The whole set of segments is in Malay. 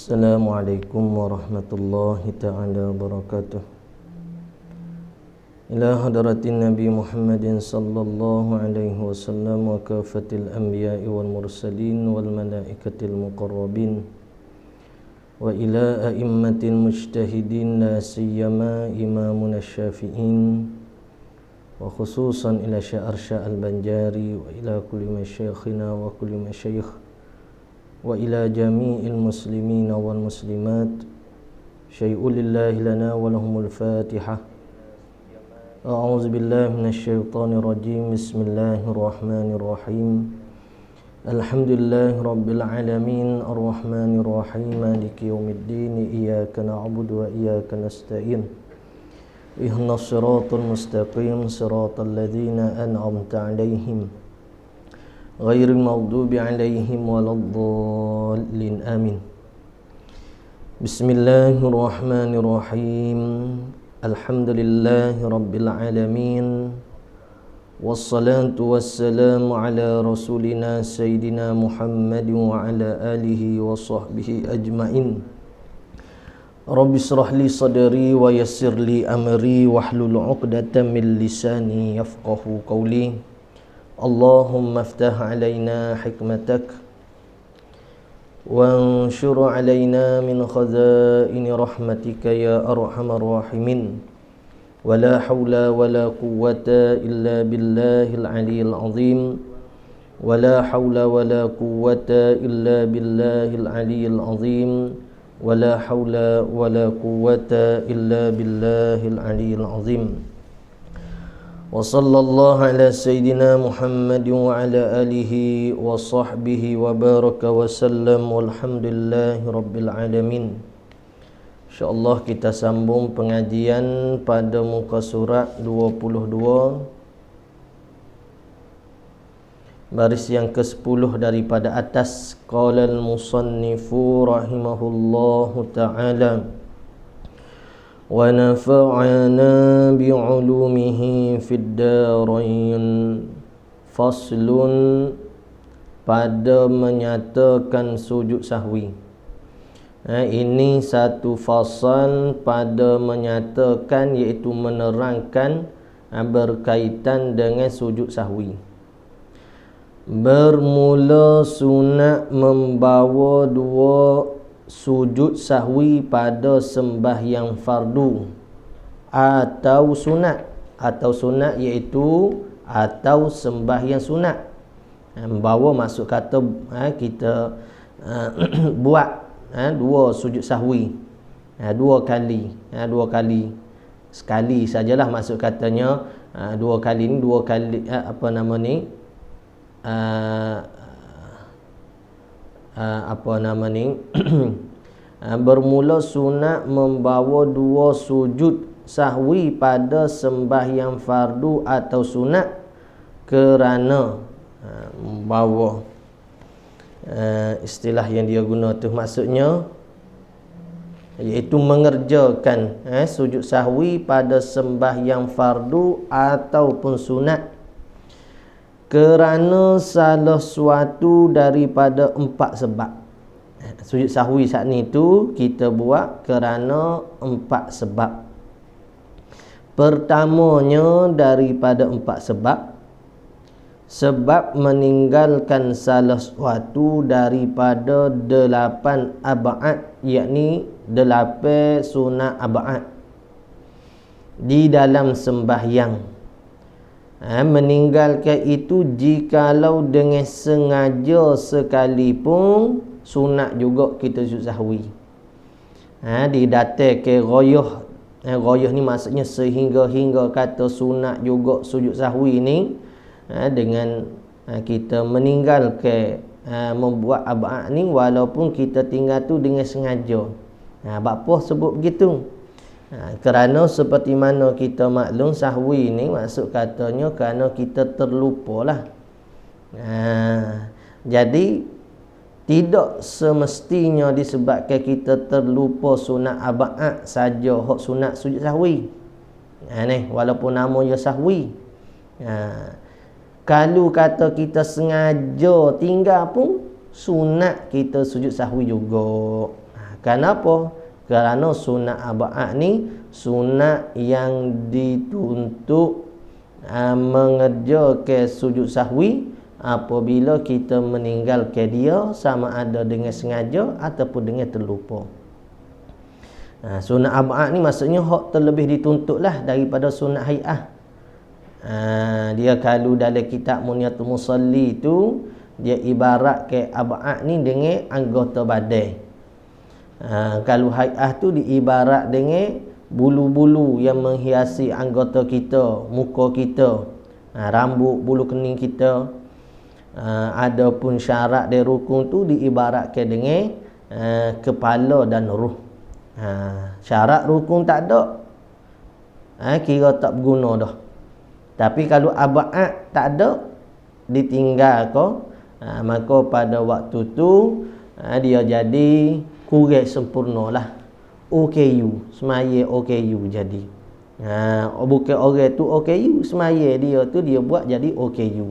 Assalamualaikum warahmatullahi ta'ala wabarakatuh. Ila hadratin Nabi Muhammadin sallallahu alaihi wasallam wa kafatil anbiya'i wal mursalin wal malaikatil muqarrabin wa ila a'immatil mujtahidin la siyama imamuna syafi'in wa khususan ila Sya'arsya al-Banjari wa ila kulli masyayikhina wa kulli masyayikh wa ila jami'il muslimina wal muslimat syai'ul lillahi lana wa lahumul fatihah. A'udzu billahi minasy syaithanir rajim. Bismillahirrahmanirrahim. Alhamdulillahi rabbil alamin arrahmanir rahim maliki yaumiddin iyyaka na'budu wa iyyaka nasta'in ihdinas siratal mustaqim siratal ladzina an'amta 'alaihim ghairil maghdubi 'alaihim waladdallin amin. Bismillahirrahmanirrahim. Alhamdulillahi rabbil alamin wassalatu wassalamu ala rasulina sayyidina Muhammad wa ala alihi wa sahbihi ajmain. Rabbi shrah li sadri wa yassir li amri wahlul 'uqdatam min lisani yafqahu qawli. Allahumma aftah alaina hikmatak wanshur alaina min khazaini rahmatika ya arhamar rahimin. Wala hawla wala quwwata illa billahil aliyyil azim. Wala hawla wala quwwata illa billahil aliyyil azim. Wala hawla wala quwwata illa billahil aliyyil azim. Wa sallallahu ala sayyidina Muhammad wa ala alihi wa sahbihi wa baraka wa sallam walhamdulillahi rabbil alamin. InsyaAllah kita sambung pengajian pada muka surat 22, baris yang ke-10 daripada atas. Qala al-musannifu rahimahullahu ta'ala wa nafa'ana bi'ulumihi fid darain. Faslun, pada menyatakan sujud sahwi. Ini satu fasal pada menyatakan, iaitu menerangkan berkaitan dengan sujud sahwi. Bermula sunat membawa dua sujud sahwi pada sembahyang fardu atau sunat iaitu atau sembahyang sunat. Membawa maksud kata kita buat dua sujud sahwi dua kali. Sekali sajalah maksud katanya. Dua kali ni bermula sunat membawa dua sujud sahwi pada sembahyang fardu atau sunat kerana membawa istilah yang dia guna tu maksudnya iaitu mengerjakan sujud sahwi pada sembahyang fardu ataupun sunat kerana salah suatu daripada 4 sebab. Sujud sahwi saat ni tu kita buat kerana 4 sebab. Pertamanya daripada 4 sebab meninggalkan salah suatu daripada 8 ab'ad, yakni 8 sunat ab'ad di dalam sembahyang. Meninggalkan itu jikalau dengan sengaja sekalipun sunat juga kita sujud sahwi. Didatangkan ghayah. Ghayah ni maksudnya sehingga kata sunat juga sujud sahwi ni dengan kita meninggalkan membuat ab'ad ni walaupun kita tinggal tu dengan sengaja. Apa sebut begitu? Kerana seperti mana kita maklum sahwi ni maksud katanya kerana kita terlupalah. Jadi tidak semestinya disebabkan kita terlupa sunat ab'ad saja hak sunat sujud sahwi. Walaupun nama dia sahwi. Kalau kata kita sengaja tinggal pun sunat kita sujud sahwi juga. Kenapa? Kerana sunat abad ni sunat yang dituntut mengerjakan sujud sahwi apabila kita meninggalkan dia, sama ada dengan sengaja ataupun dengan terlupa. Sunat abad ni maksudnya hak terlebih dituntutlah daripada sunat hai'ah. Dia kalau dalam kitab Munyatul Musalli tu, dia ibarat ke abad ni dengan anggota badan. Kalau hai'ah tu diibarat dengan bulu-bulu yang menghiasi anggota kita, muka kita, rambut, bulu kening kita. Adapun syarat dari rukun tu diibaratkan dengan kepala dan ruh. Syarat rukun tak ada, kira tak berguna dah. Tapi kalau abad tak ada, ditinggal ke, maka pada waktu tu dia jadi kurang sempurna lah. OKU, semaya OKU jadi. Bukan orang tu OKU, semaya dia tu dia buat jadi OKU.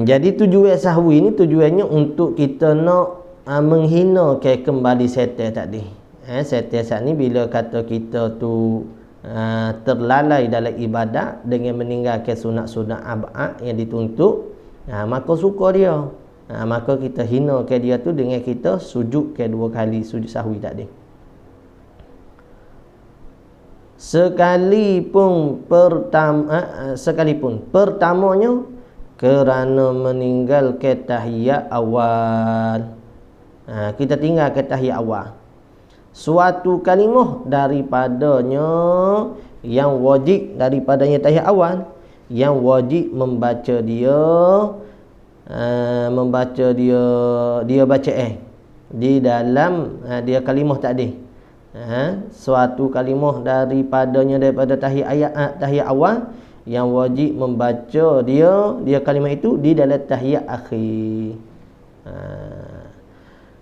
Jadi tujuan sahwi ni tujuannya untuk kita nak menghina ke kembali setan tadi. Setan saat ni bila kata kita tu terlalai dalam ibadat dengan meninggalkan sunat-sunat abad yang dituntut, maka suka dia. Maka kita hina ke dia tu dengan kita sujud ke 2 kali sujud sahwi tadi. Sekalipun pertamanya kerana meninggalkan tahiyat awal. Kita tinggal ke tahiyat awal. Suatu kalimah daripadanya yang wajib daripadanya tahiyat awal, yang wajib membaca dia baca di dalam dia kalimah tadi. Suatu kalimah daripada tahiyat awal yang wajib membaca dia kalimah itu di dalam tahiyat akhir.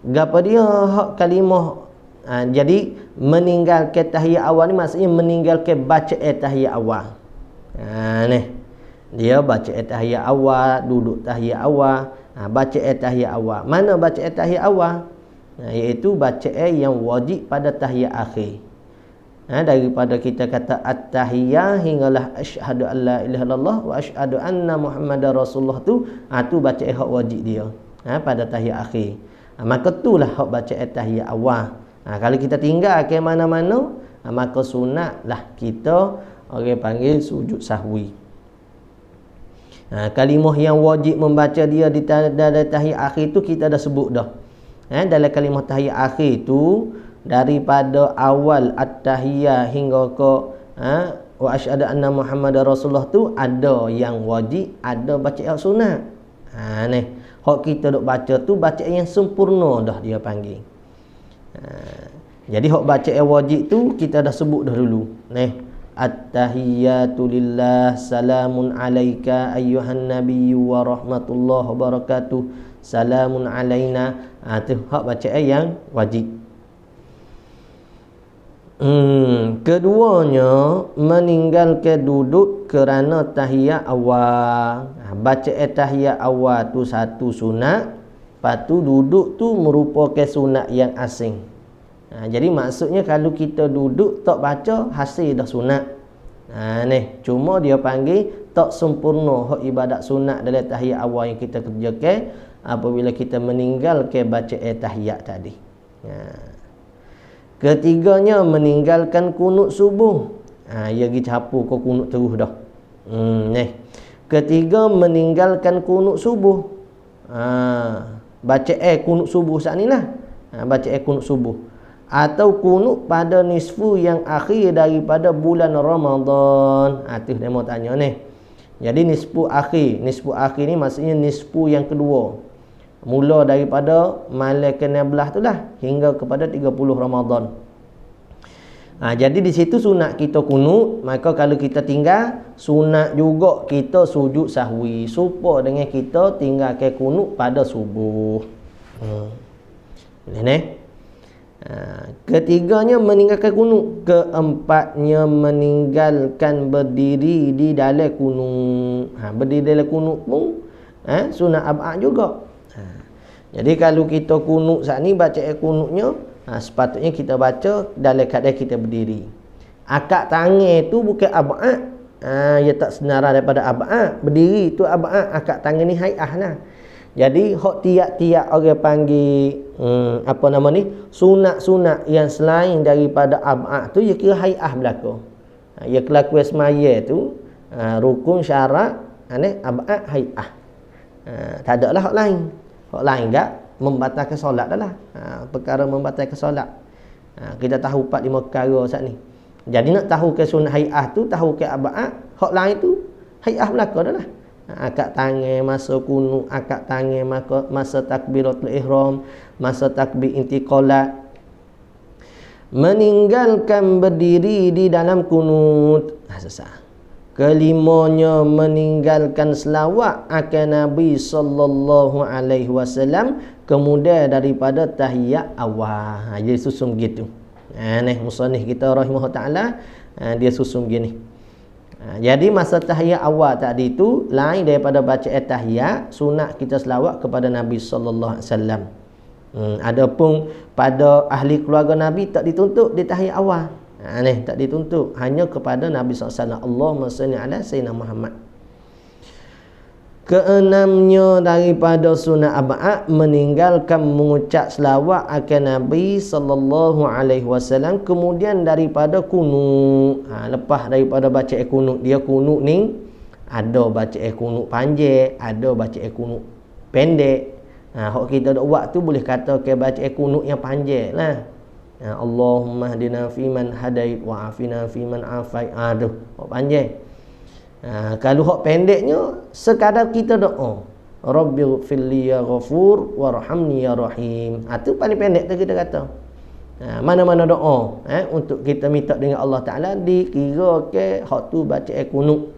Gapo dia hak kalimah? Jadi meninggalkan tahiyat awal ni maksudnya meninggalkan bacaan tahiyat awal. Ni dia baca tahiyat awal, duduk tahiyat awal, baca tahiyat awal. Mana baca tahiyat awal? Iaitu bacaan yang wajib pada tahiyat akhir. Daripada kita kata at-tahiyah hinggalah asyhadu an la ilaha illallah wa asyhadu anna muhammadar rasulullah tu bacaan hak wajib dia pada tahiyat akhir. Maka itulah hak bacaan tahiyat awal. Kalau kita tinggal ke mana-mana, maka sunatlah kita orang panggil sujud sahwi. Kalimah yang wajib membaca dia di dalam tahiyat akhir tu kita dah sebut dah. Dalam kalimah tahiyat akhir tu, daripada awal at-tahiyah hingga ke wa asyhadu anna muhammadar rasulullah tu ada yang wajib, ada bacaan sunat. Ni hak kita duk baca tu bacaan yang sempurna dah dia panggil. Jadi hak bacaan wajib tu kita dah sebut dah dulu. At-tahiyyatu lillah, salamun alaika ayyuhan nabiyyu wa rahmatullahi wa barakatuh, salamun alaina. Tu hak bacaan yang wajib. Keduanya meninggalkan duduk kerana tahiyat awal. Bacaan tahiyat awal tu satu sunat, lepas tu duduk tu merupakan sunat yang asing. Jadi maksudnya kalau kita duduk tak baca, hasil dah sunat. Ni cuma dia panggil tak sempurna hak ibadat sunat dalam tahiyat awal yang kita kerjakan apabila kita meninggalkan bacaan tahiyat tadi. Ketiganya meninggalkan kunut subuh. Ia pergi capu kau kunut terus dah. Ketiga meninggalkan kunut subuh. Bacaan kunut subuh saat ni lah. Bacaan kunut subuh atau kunut pada nisfu yang akhir daripada bulan Ramadan. Tu dia mau tanya ni. Jadi nisfu akhir ni maksudnya nisfu yang kedua, mula daripada malam ke-16 tu lah hingga kepada 30 Ramadan. Jadi di situ sunat kita kunut, maka kalau kita tinggal sunat juga kita sujud sahwi supaya dengan kita tinggalkan kunut pada subuh. Boleh ni? Ketiganya meninggalkan kunut. Keempatnya meninggalkan berdiri di dalam kunut. Berdiri dalam kunut pun sunat abad juga. Jadi kalau kita kunut saat ni, baca kunutnya, sepatutnya kita baca dalam keadaan kita berdiri. Akak tangan tu bukan ab'ad. Ia tak senarai daripada ab'ad. Berdiri tu ab'ad. Akak tangan ni hai'ah lah. Jadi hok tiap-tiap orang panggil apa nama ni, sunat-sunat yang selain daripada ab'ad tu, ia kira hai'ah belaka. Ia kelakuan semaya tu, rukun syarat, ab'ad hai'ah. Tak ada lah hak lain. Hak lain tak membatalkan solat dah lah. Perkara membatalkan solat. Kita tahu 4-5 perkara saat ni. Jadi nak tahu ke sunat hai'ah tu, tahu ke ab'ad, hak lain tu hai'ah belaka dah lah. Akak tangan masa kunut, akak tangan masa takbiratul ihram, masa takbir intiqalat. Meninggalkan berdiri di dalam kunut. Susah. Kelimanya, meninggalkan selawat akan Nabi sallallahu alaihi wasallam kemudian daripada tahiyat awal. Jadi susun begitu. Musannif kita rahimahullah taala, dia susun begini. Jadi masa tahiyat awal tadi tu lain daripada baca tahiyat, sunat kita selawat kepada Nabi sallallahu alaihi wasallam. Adapun pada ahli keluarga Nabi tak dituntut di tahiyat awal. Tak dituntut, hanya kepada Nabi SAW. Allahumma salli ala sayyidina Muhammad. Keenamnya daripada sunat ab'ad, meninggalkan mengucap selawat akan Nabi sallallahu alaihi wasallam kemudian daripada kunut. Lepas daripada baca kunut, dia kunut ni ada baca kunut panjang, ada baca kunut pendek. Hak kita dak buat tu boleh kata ke baca kunut yang panjang lah. Allahumma hdina fiman hadait wa afina fiman afait. Tu hak panjang. Kalau hak pendeknya sekadar kita doa, Rabbighfirli ya Ghafur warhamni ya Rahim. Itu paling pendek tu kita kata. Mana-mana doa untuk kita minta dengan Allah Taala dikira ke hak tu baca kunut.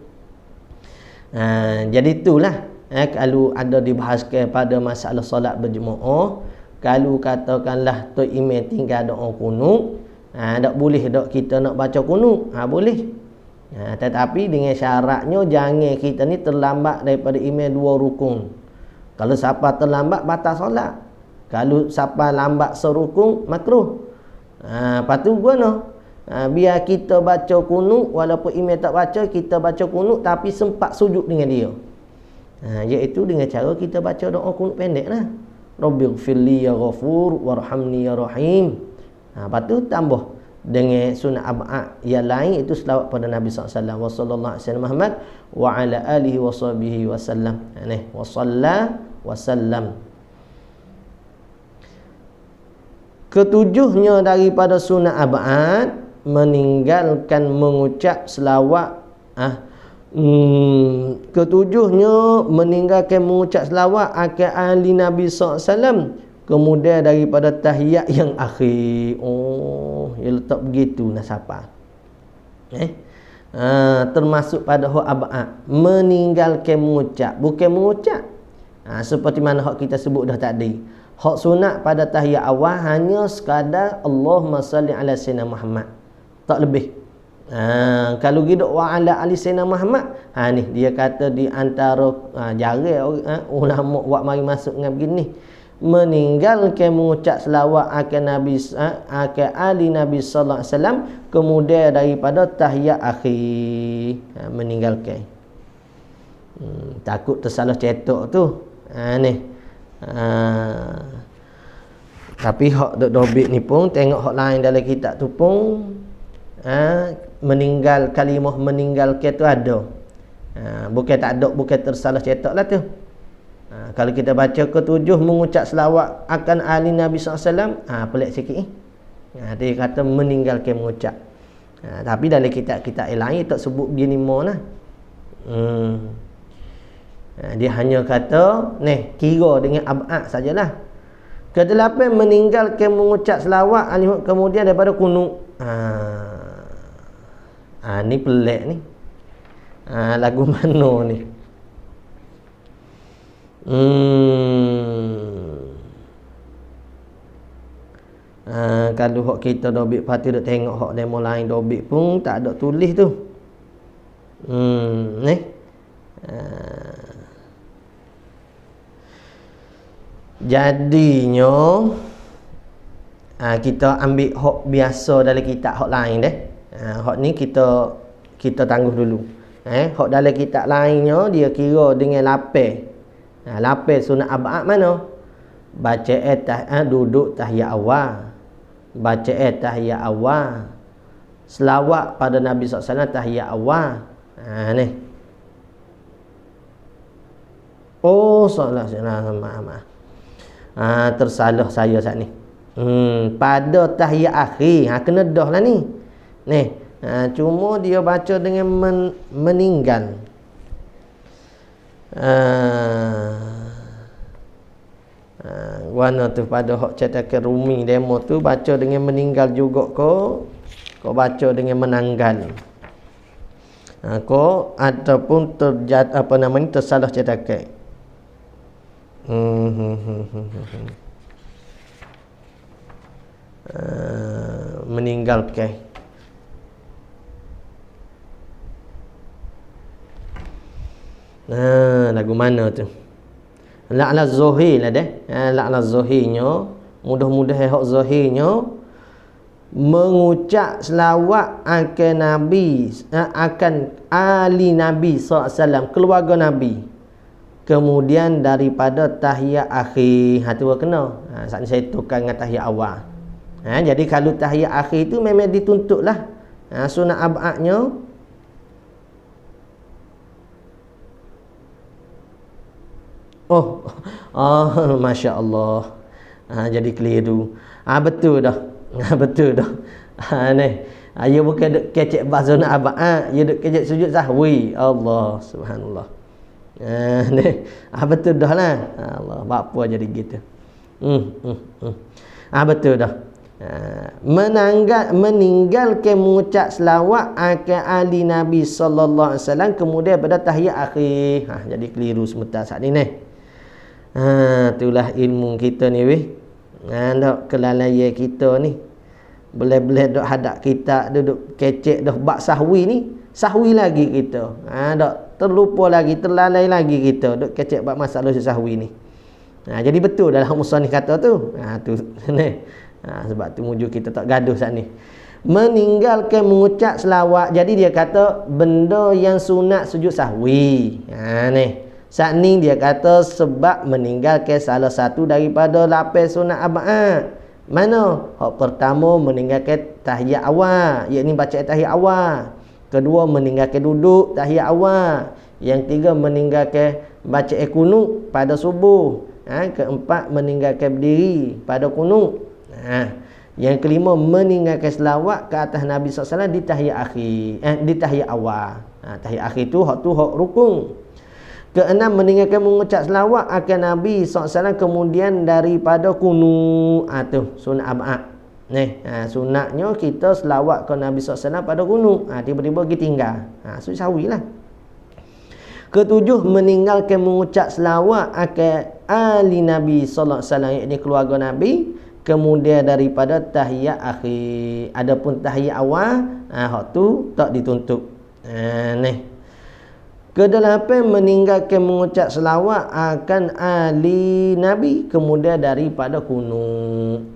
Jadi itulah kalau ada dibahaskan pada masalah solat berjemaah, kalau katakanlah tu imam tinggal doa kunut, tak boleh dak kita nak baca kunut. Boleh. Tetapi dengan syaratnya jangan kita ni terlambat daripada imam 2 rukun. Kalau siapa terlambat batal solat. Kalau siapa lambat serukun makruh. Lepas tu guna biar kita baca kunut, walaupun imam tak baca, kita baca kunut tapi sempat sujud dengan dia. Iaitu dengan cara kita baca doa kunut pendek lah. Rabbighfirli ya Ghafur warhamni ya Rahim. Lepas tu tambah dengan sunat ab'ad yang lain, itu selawat pada Nabi SAW. Wa sallallahu alaihi wasallam Muhammad wa ala alihi wa sahbihi wasallam. Wa salla wasallam. Ketujuhnya daripada sunat ab'ad, meninggalkan mengucap selawat. Ketujuhnya meninggalkan mengucap selawat akan ahli Nabi SAW kemudian daripada tahiyat yang akhir. Dia letak begitu nasabah. Termasuk pada hak ab'ad, meninggalkan mengucap, bukan mengucap. Seperti mana hak kita sebut dah tadi. Hak sunat pada tahiyat awal hanya sekadar Allahumma salli ala sayyidina Muhammad, tak lebih. Kalau gitu wa ala ali sayyidina Muhammad, ni dia kata di antara jarang ulama buat mari masuk dengan begini, meninggalkan mengucap selawat akan Nabi akan ali Nabi sallallahu alaihi wasallam kemudian daripada tahiyat akhir. Meninggalkan, takut tersalah cetak tu. Tapi hak dobit ni pun tengok hak lain dalam kitab tu pun meninggal kalimah meninggalkan tu ada. Bukan tak ada, bukan tersalah cetak lah tu. Kalau kita baca ketujuh mengucap selawat akan ahli Nabi SAW, pelik sikit. Dia kata meninggalkan mengucap. Tapi dalam kitab-kitab lain tak sebut begini lah. Dia hanya kata kira dengan ab'ad sajalah. Kedelapan, meninggalkan mengucap selawat kemudian daripada kunut. Ni pelik ni. Lagu mana ni? Kalau hak kita dobit pati dok tengok hak demo lain dobit pun tak ada tulis tu. Jadinya kita ambil hak biasa dalam kitab hak lain deh. Hak ni kita tangguh dulu. Hak dalam kitab lainnya dia kira dengan lapis. Lapis sunat abad mana? Baca duduk tahiyat awal. Baca tahiyat awal. Selawat pada Nabi SAW tahiyat awal. Ni. Oh, salah. Maaf. Tersalah saya saat ni. Pada tahiyat akhir. Kena dah lah ni. Ni. Cuma dia baca dengan meninggal. Warna tu pada hak cetakan Rumi demo tu baca dengan meninggal juga kau baca dengan menanggal. Kau ataupun tersalah cetakan. Meninggalkan. Lagu mana tu? La'la zuhir lah deh. La'la zuhirnya, mudah-mudahan hak zuhirnya mengucap selawat akan Nabi, akan ahli Nabi SAW, keluarga Nabi. Kemudian daripada tahiyat akhir, tu kena. Saat ni saya tukar dengan tahiyat awal. Jadi kalau tahiyat akhir tu memang dituntut lah. Sunat abadnya Masya Allah. Jadi keliru. Betul dah. Betul dah. Ni. Ia bukan duk kecek bahasa nak abad. Ia duk kecek sujud sahwi. Allah subhanallah. Ni. Betul dah lah. Allah. Apa jadi gitu. Betul dah. Meninggalkan mengucap selawat akan ahli Nabi sallallahu alaihi wasallam kemudian pada tahiyat akhir. Jadi keliru sebentar saat ni ni. Itulah ilmu kita ni weh. Dok kelalaian kita ni. Boleh-boleh dok hadap kita duduk kecek dah bab sahwi ni. Sahwi lagi kita. Dok terlupa lagi, terlalai lagi kita dok kecek bab masalah sahwi ni. Jadi betul dalam musannif kata tu. Tu ni. Sebab tu muju kita tak gaduh saat ni. Meninggalkan mengucap selawat. Jadi dia kata benda yang sunat sujud sahwi. Ni. Saat ni dia kata sebab meninggalkan salah satu daripada lapis sunat abad. Mana? Hak pertama meninggalkan tahiyat awal, iaitu baca tahiyat awal. Kedua meninggalkan duduk tahiyat awal. Yang tiga meninggalkan baca qunut pada subuh. Keempat meninggalkan berdiri pada qunut. Yang kelima meninggalkan selawat ke atas Nabi SAW di tahiyat akhir, di tahiyat awal. Tahiyat akhir tu hak rukun. Keenam meninggalkan mengucap selawat akan Nabi SAW kemudian daripada qunut. Tu sunat abad. Sunatnya kita selawat ke Nabi SAW pada qunut. Tiba-tiba kita tinggal. Sujud sahwi lah. Ketujuh meninggalkan mengucap selawat akan ahli Nabi SAW, iaitu keluarga Nabi kemudian daripada tahiyat akhir. Adapun tahiyat awal hak tu tak dituntut. Kedelapan meninggalkan mengucap selawat akan ahli Nabi kemudian daripada qunut.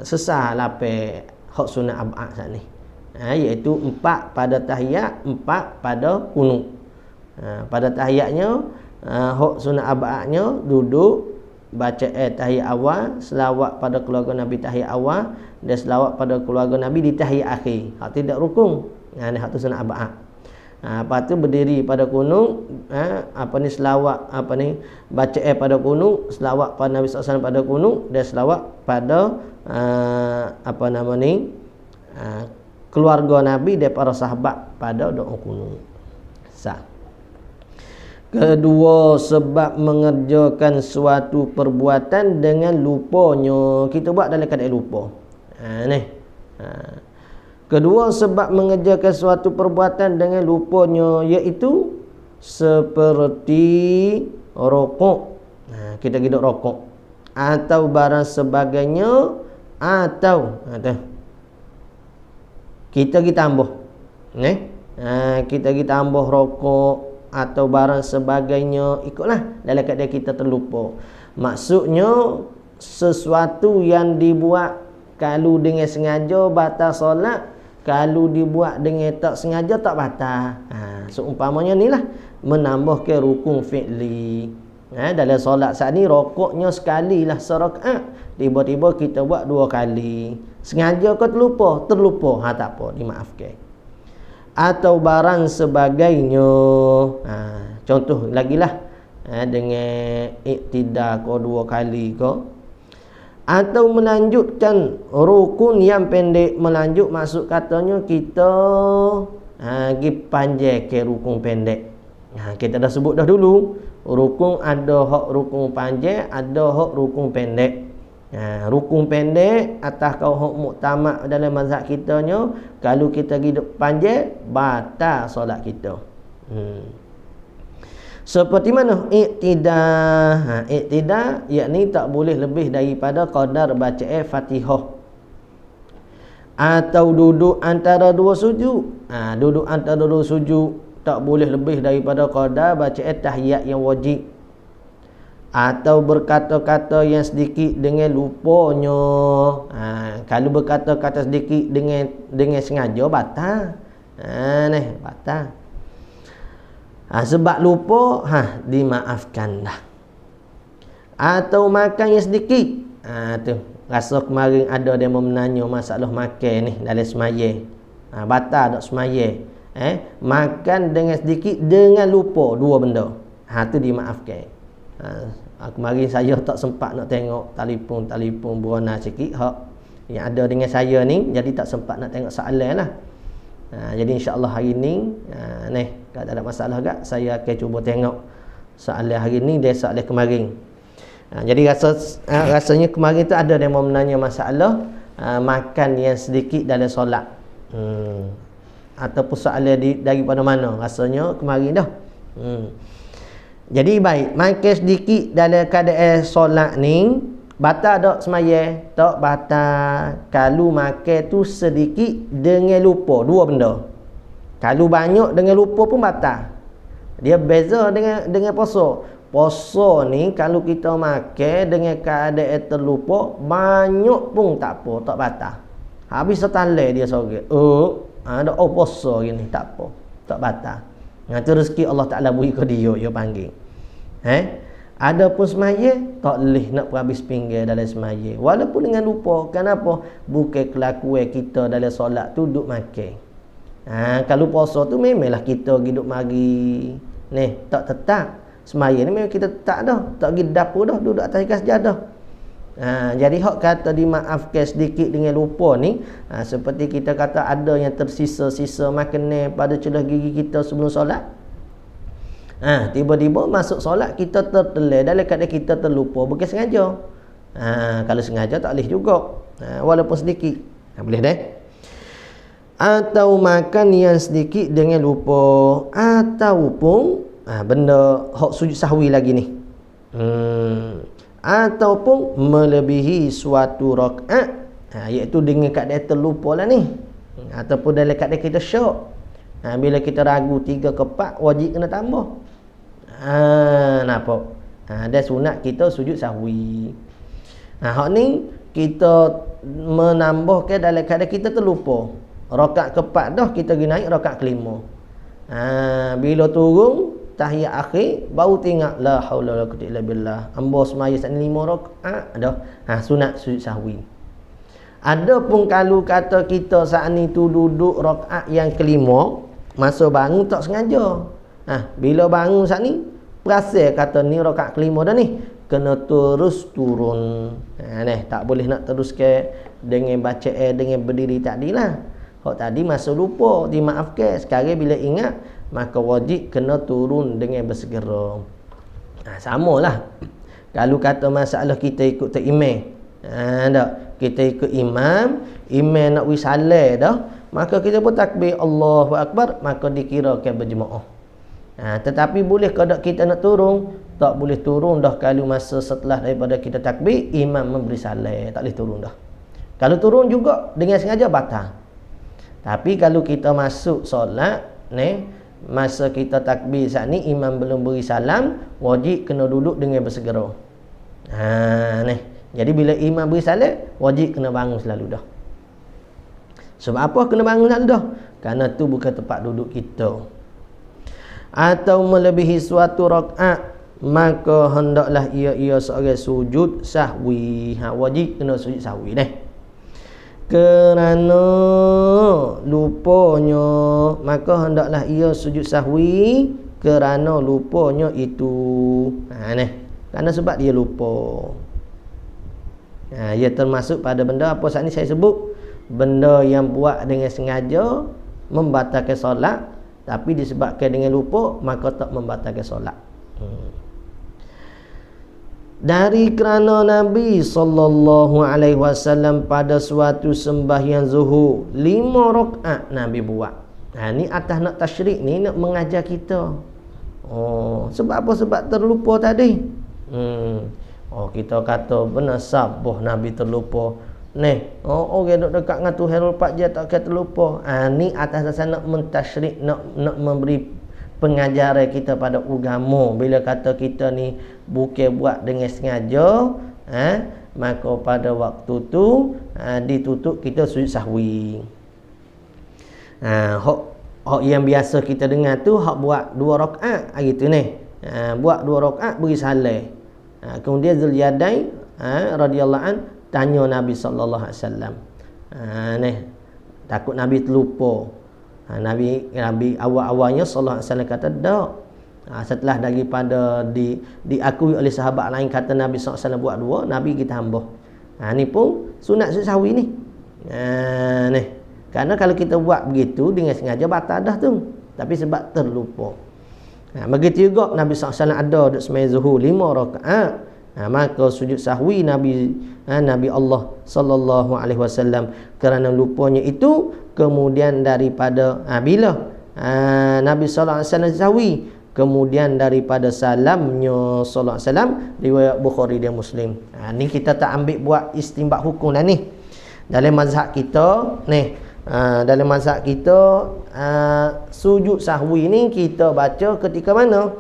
Sesah lapis hak sunat abad saat ni. Iaitu 4 pada tahiyat, 4 pada qunut. Pada tahiyatnya hak sunat abadnya duduk baca tahiyat awal, selawat pada keluarga Nabi tahiyat awal dan selawat pada keluarga Nabi di tahiyat akhir. Hak tidak rukun. Hak tu sunat abad. Lepas tu berdiri pada qunut, selawat baca pada qunut, selawat pada Nabi SAW pada qunut dan selawat pada keluarga Nabi dan para sahabat pada doa qunut. Kedua, sebab mengerjakan suatu perbuatan dengan lupanya. Kita buat dalam keadaan lupa. Kedua, sebab mengerjakan suatu perbuatan dengan lupanya, iaitu seperti rokok. Kita hidup rokok atau barang sebagainya, atau kita tambah kita tambah rokok atau barang sebagainya, ikutlah dalam keadaan kita terlupa. Maksudnya sesuatu yang dibuat kalau dengan sengaja batal solat, kalau dibuat dengan tak sengaja tak batal. Seumpamanya ni lah, menambahkan rukun fi'li. Dalam solat saat ni rokoknya sekali lah serakaat, tiba-tiba kita buat 2 kali. Sengaja ke terlupa? Terlupa. Tak apa, dimaafkan. Atau barang sebagainya. Contoh lagi lah, dengan iktidar ke 2 kali ke, atau melanjutkan rukun yang pendek. Melanjut maksud katanya kita pergi panjang ke rukun pendek. Kita dah sebut dah dulu, rukun ada hak rukun panjang, ada hak rukun pendek. Rukun pendek atas kau hak muktamad dalam mazhab kitanya, kalau kita hidup panjang batal solat kita. Seperti mana? Iktidar. Iktidar yakni tak boleh lebih daripada qadar bacaan Fatihah. Atau duduk antara 2 sujud. Duduk antara 2 sujud tak boleh lebih daripada qadar bacaan tahiyat yang wajib. Atau berkata-kata yang sedikit dengan lupanya. Kalau berkata-kata sedikit dengan sengaja batal. Batal. Sebab lupa, dimaafkan dah. Atau makan yang sedikit. Tu rasa kemarin ada dia menanya masalah makan ni dalam semaya. Batal tak semaya. Makan dengan sedikit dengan lupa, 2 benda. Tu dimaafkan. Kemarin saya tak sempat nak tengok telefon berona sikit hak yang ada dengan saya ni, jadi tak sempat nak tengok soalan lah. Jadi insya-Allah hari ni kalau tak ada masalah gak, saya akan cuba tengok soalan hari ni dia soalan kemarin. Jadi rasanya kemarin tu ada yang mau menanya masalah makan yang sedikit dalam solat. Ataupun soalan daripada mana? Rasanya kemarin dah. Jadi baik, makan sedikit dalam keadaan solat ni batal tak semaya? Tak batal. Kalau makan tu sedikit dengan lupa, 2 benda. Kalau banyak dengan lupa pun batal. Dia beza dengan puasa. Puasa ni kalau kita makan dengan keadaan terlupa, banyak pun tak apa, tak batal. Habis setalai dia sorang. Ada puasa gini, tak apa, tak batal. Tu rezeki Allah Ta'ala beri ke dia panggil. Adapun semaya tak boleh nak habis pinggir dalam semaya walaupun dengan lupa. Kenapa? Bukan kelakuan kita dalam solat tu duduk makan. Kalau puasa tu memanglah kita hidup mari tak tetap. Semaya ni memang kita tetap dah, tak pergi dapur dah, duduk atas ikan sejadah. Jadi hak kata dimaafkan sedikit dengan lupa ni, seperti kita kata ada yang tersisa-sisa makanan pada celah gigi kita sebelum solat. Tiba-tiba masuk solat kita tertelan dalam keadaan kita terlupa, bukan sengaja. Kalau sengaja tak boleh juga, walaupun sedikit. Boleh dah. Atau makan yang sedikit dengan lupa, ataupun benda hak sujud sahwi lagi ni. Ataupun melebihi suatu rakaat, iaitu dengan keadaan terlupa lah ni, ataupun dalam keadaan kita syok. Bila kita ragu 3 ke 4, wajib kena tambah. Nampak? Dan sunat kita sujud sahwi. Hak ni kita menambahkan dalam keadaan kita terlupa. Rakaat ke-4 dah, kita pergi naik rakaat ke-5. Bila turun tahiyat akhir baru tengok la haula wala quwwata illa billah, ambo semaya saat ni 5 rakaat dah. Sunat sujud sahwi. Adapun kalau kata kita saat ni tu duduk rakaat yang ke-5, masa bangun tak sengaja. Bila bangun saat ni perasan kata ni rakaat ke-5 dah ni, kena terus turun. Tak boleh nak teruskan dengan bacaan dengan berdiri tadi lah. Hak tadi masa lupa dimaafkan, sekarang bila ingat maka wajib kena turun dengan bersegera. Samalah kalau kata masalah kita ikut imam. Kita ikut imam nak wisalah dah, maka kita pun takbir Allahu Akbar, maka dikirakan berjemaah. Tetapi boleh kalau kita nak turun? Tak boleh turun dah kalau masa setelah daripada kita takbir imam memberi salam, tak boleh turun dah. Kalau turun juga dengan sengaja batal. Tapi kalau kita masuk solat masa kita takbir saat ni imam belum beri salam, wajib kena duduk dengan bersegera. Ni. Jadi bila imam beri salam, wajib kena bangun selalu dah. Sebab apa kena bangun selalu dah? Kerana tu bukan tempat duduk kita. Atau melebihi suatu rakaat, maka hendaklah ia seorang sujud sahwi. Wajib kena sujud sahwi ni. Kerana lupanya, maka hendaklah ia sujud sahwi kerana lupanya itu. Ni. Kerana sebab dia lupa. Ia termasuk pada benda apa saat ni saya sebut, benda yang buat dengan sengaja membatalkan solat, tapi disebabkan dengan lupa maka tak membatalkan solat. Dari kerana Nabi SAW pada suatu sembahyang zuhur 5 rakaat Nabi buat. Ni atas nak tasyrik ni, nak mengajar kita. Sebab apa? Sebab terlupa tadi. Kita kata benar sabuh Nabi terlupa. Orang duduk dekat dengan Tuhan 24 jam tak kata terlupa. Ni atas dasar nak mentasyrik, nak memberi pengajaran kita pada agama. Bila kata kita ni bukan buat dengan sengaja, maka pada waktu tu ditutup kita sujud sahwi. Hak yang biasa kita dengar tu hak buat 2 rakaat gitu ni. Buat 2 rakaat beri salam. Kemudian Zulyadain radhiyallahu an tanya Nabi sallallahu alaihi wasallam. Takut Nabi terlupa. Nabi awal-awalnya sallallahu alaihi wasallam kata tak. Setelah daripada diakui oleh sahabat lain kata Nabi sallallahu alaihi wasallam buat 2, Nabi kita tambah. Ni pun sunat sujud sahwi ni. Ni. Karena kalau kita buat begitu dengan sengaja batal dah tu. Tapi sebab terlupa. Begitu juga Nabi SAW ada duduk sembahyang zuhur 5 rakaat. Maka sujud sahwi Nabi Allah sallallahu alaihi wasallam kerana lupanya itu, kemudian daripada bila Nabi sallallahu alaihi wasallam sahwi, kemudian daripada salamnya sallallahu alaihi wasallam, riwayat Bukhari dan Muslim. Ni kita tak ambil buat istinbat hukum dah ni. Dalam mazhab kita ni, dalam mazhab kita sujud sahwi ni kita baca ketika mana?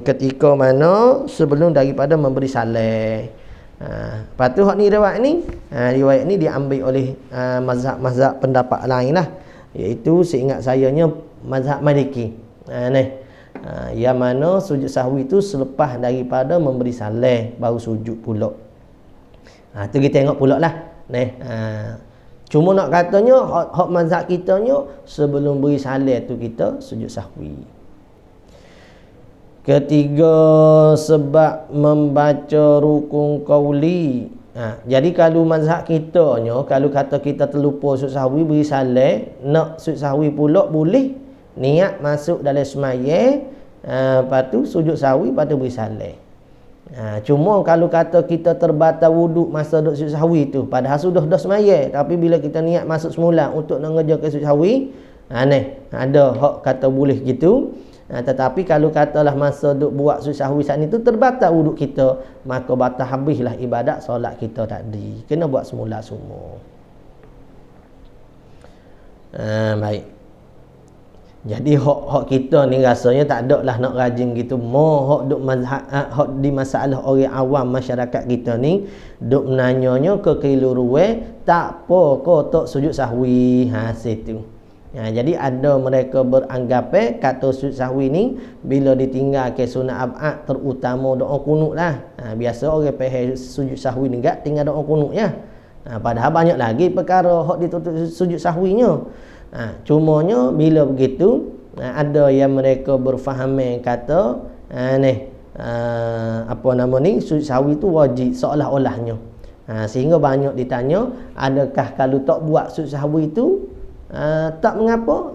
Ketika mana sebelum daripada memberi salam. Lepas tu hak ni riwayat ni diambil oleh mazhab pendapat lain lah, iaitu seingat sayanya mazhab Maliki. Yang mana sujud sahwi tu selepas daripada memberi salam baru sujud pula. Tu kita tengok pula lah. Cuma nak katanya hak mazhab kitanya sebelum beri salam tu kita sujud sahwi. Ketiga, sebab membaca rukun qauli. Jadi kalau mazhab kitanya, kalau kata kita terlupa sujud sahwi beri salam, nak sujud sahwi pula boleh. Niat masuk dalam sembahyang, lepas tu sujud sahwi, lepas tu beri salam. Cuma kalau kata kita terbatal wuduk masa duduk sujud sahwi tu, padahal sudah dah sembahyang, tapi bila kita niat masuk semula untuk nak ngerjakan sujud sahwi, ada hak kata boleh gitu. Tetapi kalau katalah masa duk buat sujud sahwi saat itu terbatal wuduk kita, maka batal habislah ibadat solat kita tadi. Kena buat semula semua. Baik. Jadi hak kita ni rasanya tak ada lah nak rajin gitu. Hak duk mazhab, hak di masalah orang awam masyarakat kita ni duk menanyanya ke keliruan, tak apa kau tak sujud sahwi situ. Jadi ada mereka beranggapan kata sujud sahwi ni bila ditinggal ke sunat ab'ad, terutama doa kunut lah. Biasa orang faham sujud sahwi ni gak tinggal doa kunut ya. Padahal banyak lagi perkara hak ditutup sujud sahwinya. Cumanya bila begitu ada yang mereka berfahaman kata sujud sahwi tu wajib seolah-olahnya. Sehingga banyak ditanya, adakah kalau tak buat sujud sahwi tu tak mengapa?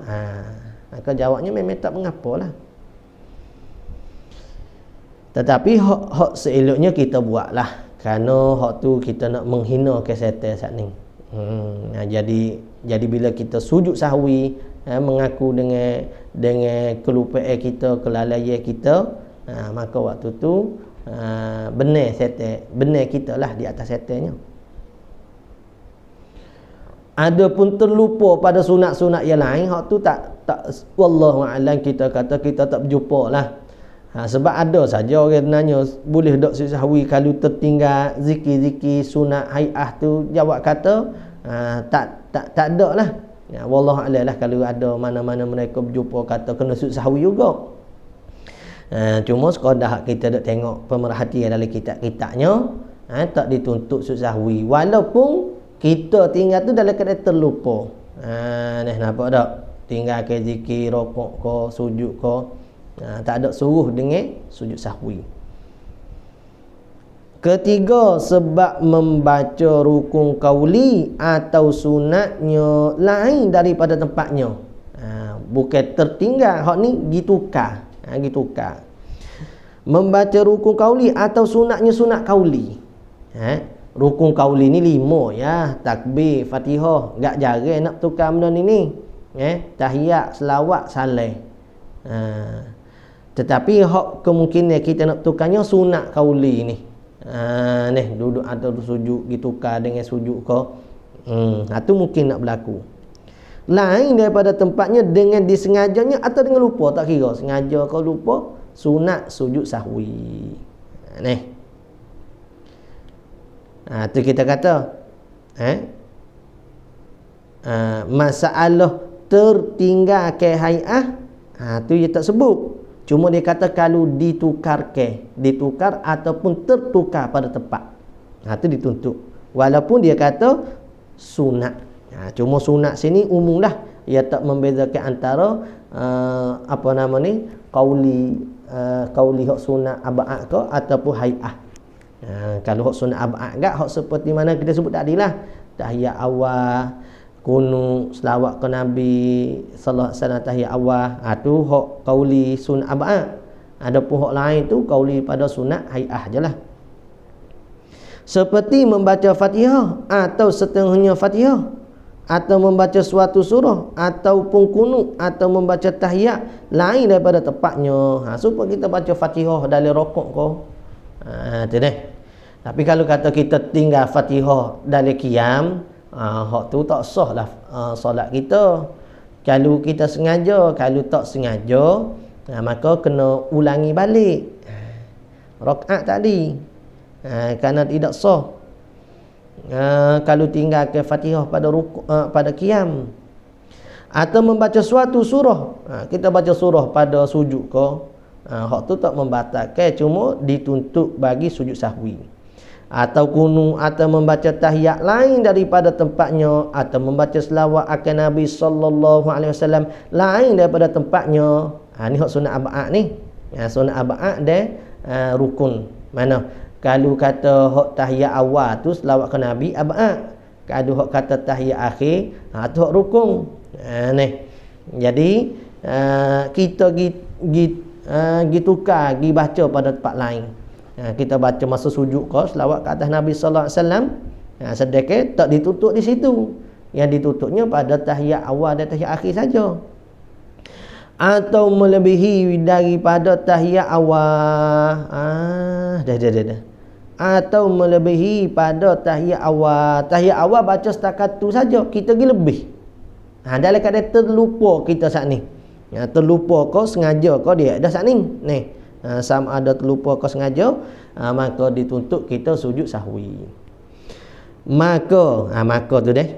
Maka jawabnya memang tak mengapalah. Tetapi hak seeloknya kita buatlah, kerana hak tu kita nak menghina kesehatan saat ni. Jadi bila kita sujud sahwi, mengaku dengan kelupaan kita, kelalaian kita, maka waktu tu benar setan, benar kita lah di atas setannya. Adapun terlupa pada sunat-sunat yang lain, hak tu tak wallahu a'lam, kita kata kita tak berjumpa lah. Sebab ada saja orang nanya boleh tak sujud sahwi kalau tertinggal zikir-zikir sunat hai'ah tu, jawab kata tak ada lah. Wallahu a'lam lah kalau ada mana-mana mereka berjumpa kata kena sujud sahwi juga. Cuma sekadar kita nak tengok pemerhatian dalam kitab-kitabnya, tak dituntut sujud sahwi walaupun kita tinggal tu dalam keadaan terlupa. Nampak tak? Tinggal ke zikir, rokok ke, sujud ke, tak ada suruh dengan sujud sahwi. Ketiga, sebab membaca rukun qauli atau sunatnya lain daripada tempatnya. Bukan tertinggal, hak ni gitukar. Gitukar. Membaca rukun qauli atau sunatnya sunat qauli. Rukun qauli ni 5 ya, takbir, Fatihah, gak jarang nak tukar benda ni. Tahiyat, selawat, salam. Tetapi hak kemungkinan kita nak tukarnya sunat qauli ni. Duduk atau sujud ditukar dengan sujud ke. Itu mungkin nak berlaku. Lain daripada tempatnya dengan disengajanya atau dengan lupa, tak kira sengaja ke lupa, sunat sujud sahwi. Tu kita kata masalah tertinggal ke hai'ah, tu dia tak sebut. Cuma dia kata kalau ditukar ataupun tertukar pada tempat, itu dituntut. Walaupun dia kata sunat. Cuma sunat sini umum lah. Ia tak membezakan antara qauli hak sunat ab'ad ke ataupun hai'ah. Kalau hak sunat ab'ad gak, hak seperti mana kita sebut tadi lah, tahiyat awal, kunut, selawat ke Nabi sallallahu alaihi wasallam, tahiyat awal, tu hak qauli sunat ab'ad. Adapun hak lain tu qauli pada sunat hai'ah jelah. Seperti membaca Fatihah atau setengahnya Fatihah, atau membaca suatu surah, ataupun kunut, atau membaca tahiyat lain daripada tempatnya. Supaya kita baca Fatihah dalam rokok kau. Tu deh. Tapi kalau kata kita tinggal Fatihah dalam qiyam, hak tu tak sah lah solat kita. Kalau kita sengaja, kalau tak sengaja, maka kena ulangi balik rakaat tadi, kerana tidak sah. Kalau tinggal ke Fatihah pada qiyam, atau membaca suatu surah, kita baca surah pada sujud ke, hak tu tak membatalkan, cuma dituntut bagi sujud sahwi. Atau kunut, atau membaca tahiyat lain daripada tempatnya, atau membaca selawat akan Nabi sallallahu alaihi wasallam lain daripada tempatnya. Ni hak sunat ab'ad ni. Sunat ab'ad dan rukun. Mana? Kalau kata hak tahiyat awal tu selawat ke Nabi ab'ad. Kalau hak kata tahiyat akhir, tu hak rukun. Jadi kita tukar, baca pada tempat lain. Kita baca masa sujud ke, selawat ke atas Nabi sallallahu alaihi wasallam, sedekah tak ditutup di situ. Yang ditutupnya pada tahiyat awal dan tahiyat akhir saja. Atau melebihi daripada tahiyat awal. Dah. Atau melebihi pada tahiyat awal. Tahiyat awal baca setakat tu saja, kita pergi lebih. Dalam keadaan terlupa kita saat ni. Terlupa kau sengaja kau dia dah saat ni. Sama ada terlupa kau sengaja, maka dituntut kita sujud sahwi. Maka tu deh.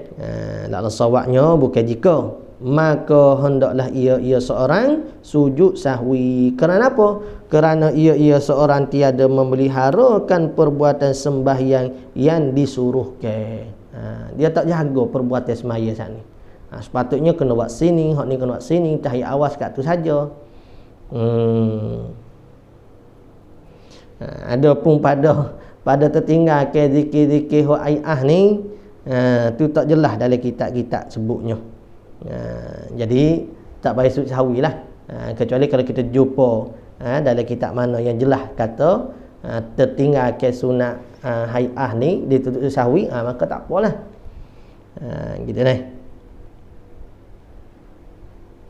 Dalam sawabnya bukan jika, maka hendaklah ia seorang sujud sahwi. Kerana apa? Kerana ia seorang tiada memeliharakan perbuatan sembahyang yang disuruhkan. Dia tak jaga perbuatan sembahyang saat ni. Sepatutnya kena buat sini, hak ni kena buat sini, tahiyat awal kat tu saja. Ada pun pada tertinggal ke zikir-zikir hak ayah ni, tu tak jelas dalam kitab-kitab sebutnya. Jadi tak payah sujud sahwi lah, kecuali kalau kita jumpa dalam kitab mana yang jelas kata tertinggal ke sunat hai'ah ni ditutup sahwi, maka tak apalah. Gitu ni.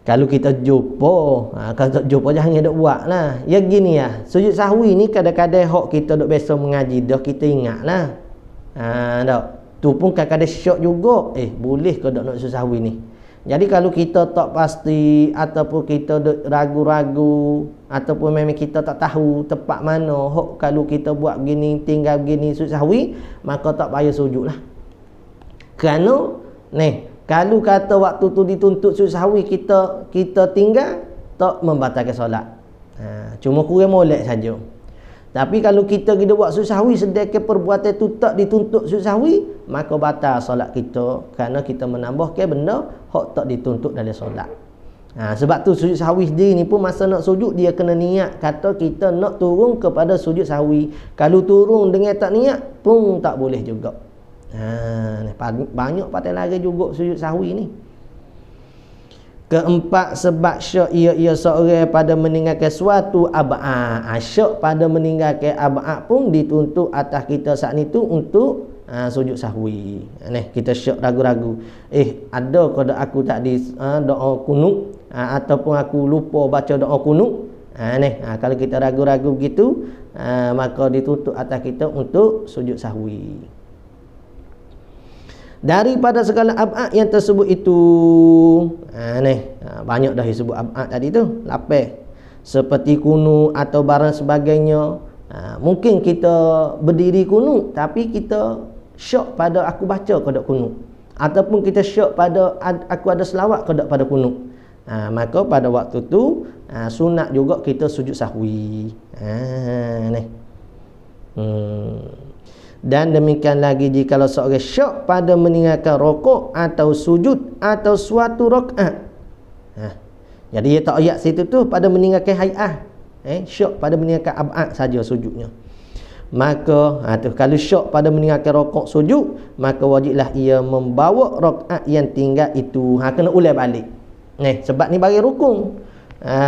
Kalau kita jumpa, kalau tak jumpa jangan ada buat lah. Ya gini ya, sujud sahwi ni kadang-kadang hak kita duk biasa mengaji dah kita ingat lah. Tak. Tu pun kadang-kadang syok juga. Boleh ke tak nak sujud sahwi ni? Jadi kalau kita tak pasti ataupun kita ragu-ragu ataupun memang kita tak tahu tempat mana hok kalau kita buat begini, tinggal begini sujud sahwi, maka tak payah sujud lah. Kerana kalau kata waktu tu dituntut sujud sahwi kita tinggal, tak membatalkan solat. Cuma kurang molek saja. Tapi kalau kita buat sujud sahwi sedangkan perbuatan itu tak dituntut sujud sahwi, maka batal solat kita kerana kita menambahkan benda hak tak dituntut dalam solat. Sebab tu sujud sahwi sendiri ni pun masa nak sujud dia kena niat kata kita nak turun kepada sujud sahwi. Kalau turun dengan tak niat pun tak boleh juga. Banyak patai lagi juga sujud sahwi ni. Keempat, sebab syak ia seorang pada meninggalkan suatu ab'ad. Syak pada meninggalkan ab'ad pun dituntut atas kita saat ni tu untuk sujud sahwi. Kita syak ragu-ragu. Ada ke aku tak di doa kunut ataupun aku lupa baca doa kunut. Kalau kita ragu-ragu begitu, maka dituntut atas kita untuk sujud sahwi. Daripada segala ab'ad yang tersebut itu, banyak dah disebut ab'ad tadi tu, lapar seperti kunut atau barang sebagainya. Mungkin kita berdiri kunut tapi kita syak pada aku baca kodok kunut, ataupun kita syak pada aku ada selawat kodok pada kunut. Maka pada waktu tu sunat juga kita sujud sahwi. Dan demikian lagi jikalau seorang syak pada meninggalkan rokok atau sujud atau suatu rakaat. Jadi dia tak ayat situ tu pada meninggalkan hay'ah. Syak pada meninggalkan ab'ad saja sujudnya. Maka kalau syak pada meninggalkan rokok sujud, maka wajiblah ia membawa rakaat yang tinggal itu. Kena ulang balik. Sebab ni bagi rukun.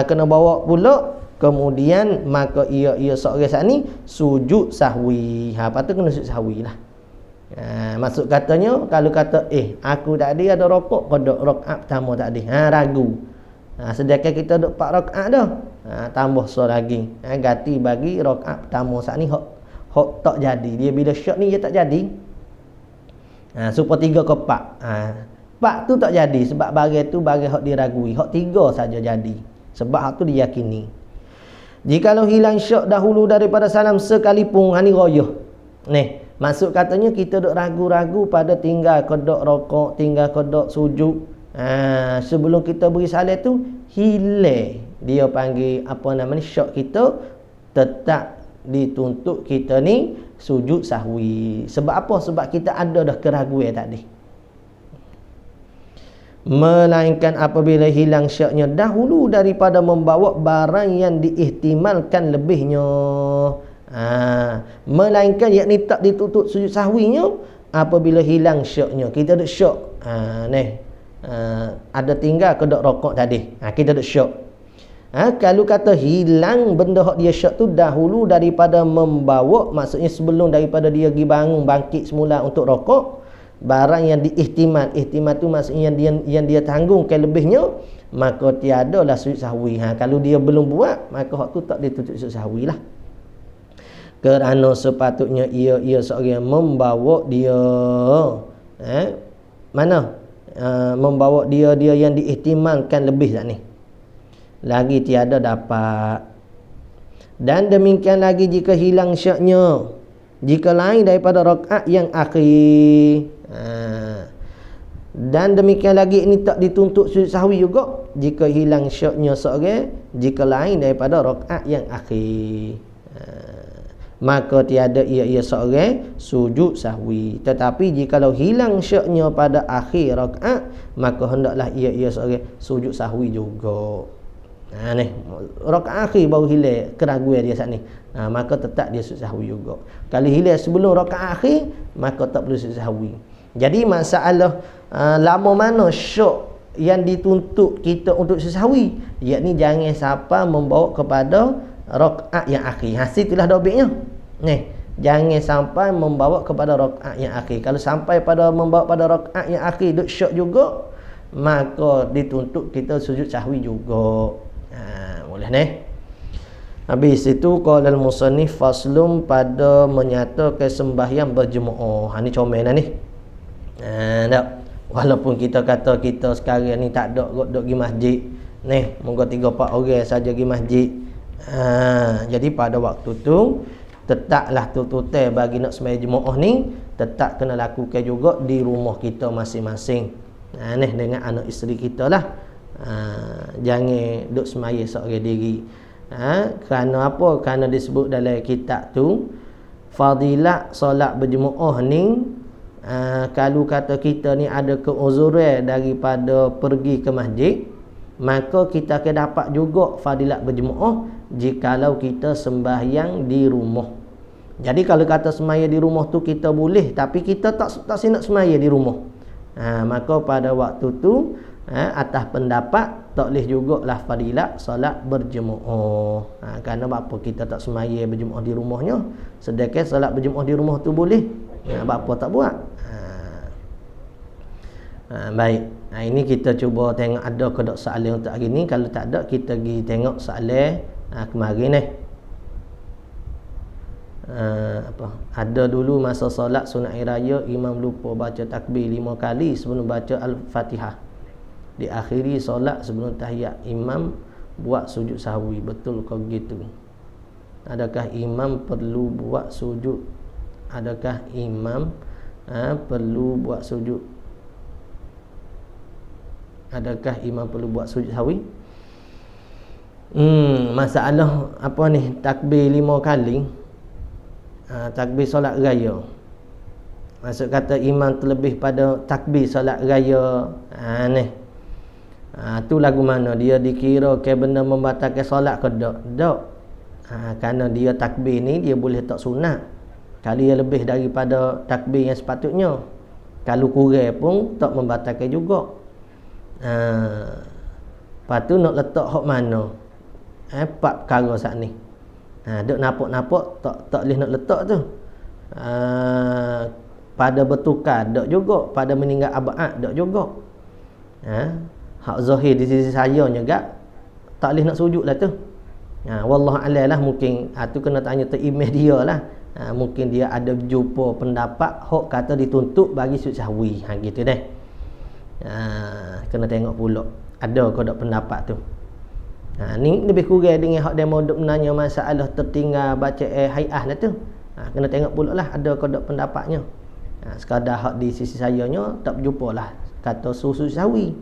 Kena bawa pula. Kemudian maka ia seorang saat ni sujud sahwi. Patut kena sujud sahwi lah. Maksud katanya kalau kata aku tadi ada rokok kodok rakaat pertama tadi. Ragu. Sedangkan kita duk 4 rakaat dah. Tambah seorang lagi. Ganti bagi rakaat pertama saat ni hok tak jadi. Dia bila syak ni dia tak jadi. Supaya 3 ke 4. 4 tu tak jadi sebab bagi tu bagi hak diragui. Hak 3 saja jadi. Sebab hak tu diyakini. Jikalau hilang syak dahulu daripada salam sekalipun, ni royah. Maksud katanya kita duk ragu-ragu pada tinggal kodok rokok, tinggal kodok sujud. Sebelum kita beri salam tu hilang. Dia panggil syak kita tetap dituntut kita ni sujud sahwi. Sebab apa? Sebab kita ada dah keraguan tadi. Melainkan apabila hilang syaknya dahulu daripada membawa barang yang diihtimalkan lebihnya. Melainkan yakni tak ditutup sujud sahwinya apabila hilang syaknya. Kita ada syak. Ada tinggal kedok rokok tadi. Kita ada syak. Kalau kata hilang benda hak dia syak tu dahulu daripada membawa, maksudnya sebelum daripada dia pergi bangun bangkit semula untuk rokok, barang yang diihtimal tu maksudnya yang dia tanggungkan lebihnya, maka tiadalah sujud sahwi. Kalau dia belum buat, maka hak tu tak ditutup sujud sahwi lah. Kerana sepatutnya ia seorang membawa dia membawa dia yang diihtimalkan lebih tak ni, lagi tiada dapat. Dan demikian lagi jika hilang syaknya jika lain daripada rakaat yang akhir. Dan demikian lagi ini tak dituntut sujud sahwi juga jika hilang syaknya seorang jika lain daripada rakaat yang akhir. Maka tiada ia seorang sujud sahwi. Tetapi jikalau hilang syaknya pada akhir rakaat, maka hendaklah ia seorang sujud sahwi juga. Rakaat akhir baru hilang keraguan dia saat ni, maka tetap dia sujud sahwi juga. Kalau hilang sebelum rakaat akhir, maka tak perlu sujud sahwi. Jadi masalah lama mana syak yang dituntut kita untuk sujud sahwi, yakni jangan sampai membawa kepada rakaat yang akhir. Situlah dobitnya. Jangan sampai membawa kepada rakaat yang akhir. Kalau sampai pada membawa pada rakaat yang akhir duk syak juga, maka dituntut kita sujud sahwi juga. Boleh Habis itu qala al-musannif faslun pada menyatakan sembahyang berjemaah. Ni comel ni. Walaupun kita kata kita sekarang ni tak dok pergi masjid, ni moga 3-4 orang saja pergi masjid. Jadi pada waktu tu tetaplah tututan bagi nak sembahyang jemaah ni tetap kena lakukan juga di rumah kita masing-masing. Ni dengan anak isteri kita lah. Jangan duk sembahyang seorang diri. Kerana apa? Kerana disebut dalam kitab tu fadilat solat berjemaah ni, kalau kata kita ni ada keuzuran daripada pergi ke masjid, maka kita akan dapat juga fadilat berjemaah jikalau kita sembahyang di rumah. Jadi kalau kata sembahyang di rumah tu kita boleh, tapi kita tak nak sembahyang di rumah, maka pada waktu tu atas pendapat tak boleh jugalah fadilat solat berjemaah. Kerana apa kita tak sembahyang berjemaah di rumahnya, sedangkan solat berjemaah di rumah tu boleh. Apa tak buat? Baik. Ini kita cuba tengok ada ke tak soalan untuk hari ni. Kalau tak ada, kita pergi tengok soalan kemarin ni. Ada dulu masa solat sunat hari raya, imam lupa baca takbir 5 kali sebelum baca al-Fatihah. Diakhiri solat sebelum tahiyat, imam buat sujud sahwi. Betul ke begitu? Adakah imam perlu buat sujud? Adakah imam perlu buat sujud? Adakah imam perlu buat sujud sahwi? Masalah apa ni? Takbir 5 kali. Takbir solat raya. Maksud kata imam terlebih pada takbir solat raya. Ni. Tu lagu mana? Dia dikira ke benda membatalkan solat ke tak? Tak. Kerana dia takbir ni dia boleh tak sunat. Kalau dia lebih daripada takbir yang sepatutnya, kalau kurang pun tak membatalkan juga. Lepas tu nak letak hak mana? 4 perkara saat ni. Duk nampak-nampak tak boleh nak letak tu. Pada bertukar tak juga, pada meninggal abad tak juga. Hak zahir di sisi saya juga tak boleh nak sujud lah tu. Wallahu a'lam lah, mungkin tu kena tanya tu imam dia lah. Mungkin dia ada jumpa pendapat hak kata dituntut bagi sujud sahwi. Gitu deh. Kena tengok pula ada ke tak pendapat tu. Ni lebih kurang dengan hak demo duk menanya masalah tertinggal baca hai'ah lah tu. Kena tengok pula lah ada ke tak pendapatnya. Sekadar hak di sisi saya nya tak berjumpa lah kata sujud sahwi.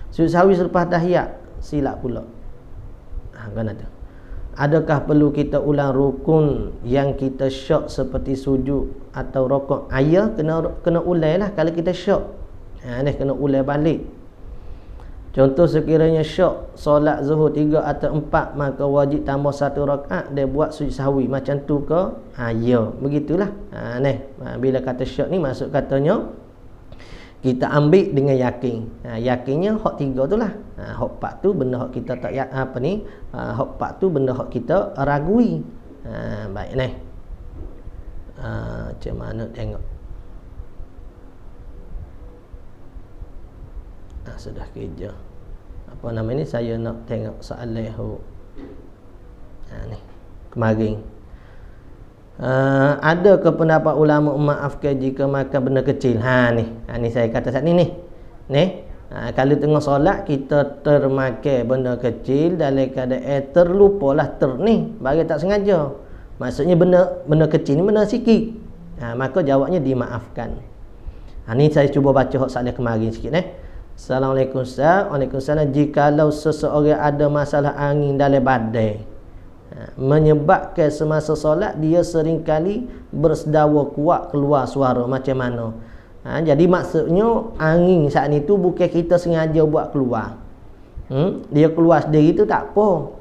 Sujud sahwi selepas tahiyat silap pula. Kan ada. Adakah perlu kita ulang rukun yang kita syak seperti sujud atau rokok? Kena ulang lah kalau kita syak. Ni kena ulang balik. Contoh sekiranya syak solat zuhur 3 atau 4, maka wajib tambah 1 rakaat dia buat sujud sahwi. Macam tu ke? Ya, begitulah. Ni bila kata syak ni maksud katanya kita ambil dengan yakin. Yakinnya hak 3 tu lah. Hak 4 tu benda hak kita tak hak 4 tu benda hak kita ragui. Baik ni. Macam mana tengok. Sudah kerja. Apa nama ni? Saya nak tengok soalan ni kemarin. Ada ke pendapat ulama memaafkan jika makan benda kecil? Ni saya kata saat ni. Kalau tengah solat kita termakan benda kecil dalam keadaan terlupalah ni, bagi tak sengaja. Maksudnya benda kecil ni benda sikit. Maka jawabnya dimaafkan. Ni saya cuba baca hak soalan kemarin sikit . Assalamualaikum Ustaz. Waalaikumsalam. Jikalau seseorang ada masalah angin dalam badan, menyebabkan semasa solat dia seringkali bersedawa kuat keluar suara, macam mana? Jadi maksudnya angin saat ni tu bukan kita sengaja buat keluar. Dia keluar sendiri tu tak apa.